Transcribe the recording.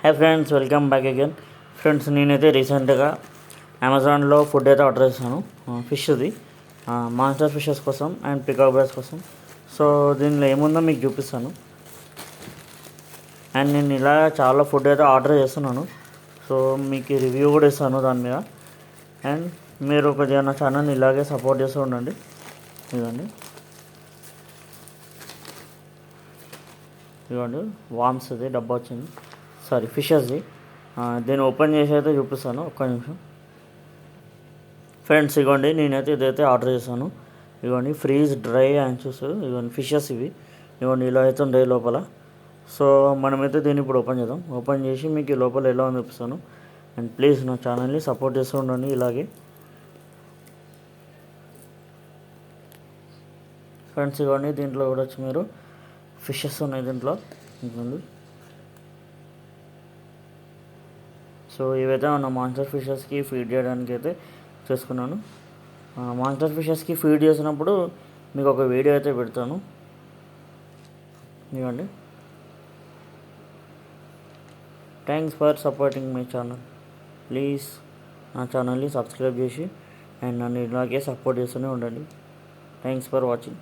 Hi friends, welcome back again. Friends, నేనైతే రీసెంట్గా అమెజాన్లో ఫుడ్ అయితే ఆర్డర్ చేశాను. ఫిష్ది మాన్స్టర్ ఫిషెస్ కోసం అండ్ పికాక్ బ్రాస్ కోసం. సో దీనిలో ఏముందో మీకు చూపిస్తాను. అండ్ నేను ఇలా చాలా ఫుడ్ అయితే ఆర్డర్ చేస్తున్నాను. సో మీకు రివ్యూ కూడా ఇస్తాను దాని మీద. అండ్ మీరు కొద్దిగా నా ఛానల్ని ఇలాగే సపోర్ట్ చేస్తూ ఉండండి. ఇదిగోండి వామ్స్ది డబ్బా వచ్చింది, సారీ ఫిషెస్ది. దీన్ని ఓపెన్ చేసి అయితే చూపిస్తాను, ఒక్క నిమిషం. ఫ్రెండ్స్, ఇవ్వండి నేనైతే ఇదైతే ఆర్డర్ చేశాను. ఇవ్వండి ఫ్రీజ్ డ్రై యాంచూస్, ఇవ్వండి ఫిషెస్ ఇవి. ఇవ్వండి ఇలా అయితే ఉండే లోపల. సో మనమైతే దీన్ని ఇప్పుడు ఓపెన్ చేద్దాం. ఓపెన్ చేసి మీకు ఈ లోపల ఎలా ఉంది చూపిస్తాను. అండ్ ప్లీజ్ నా ఛానల్ని సపోర్ట్ చేస్తూ ఉండండి ఇలాగే. ఫ్రెండ్స్, ఇవ్వండి దీంట్లో కూడా వచ్చి మీరు ఫిషెస్ ఉన్నాయి దీంట్లో. ఇవ్వండి. సో ఇవైతే మన మాన్స్టర్ ఫిషెస్కి ఫీడ్ చేయడానికి అయితే చేసుకున్నాను. మాన్స్టర్ ఫిషెస్కి ఫీడ్ చేసినప్పుడు మీకు ఒక వీడియో అయితే పెడతాను. ఇవ్వండి. Thanks for supporting my channel. Please నా ఛానల్ని సబ్స్క్రైబ్ చేసి అండ్ నన్ను ఇలాగే సపోర్ట్ చేస్తూనే ఉండండి. Thanks for watching.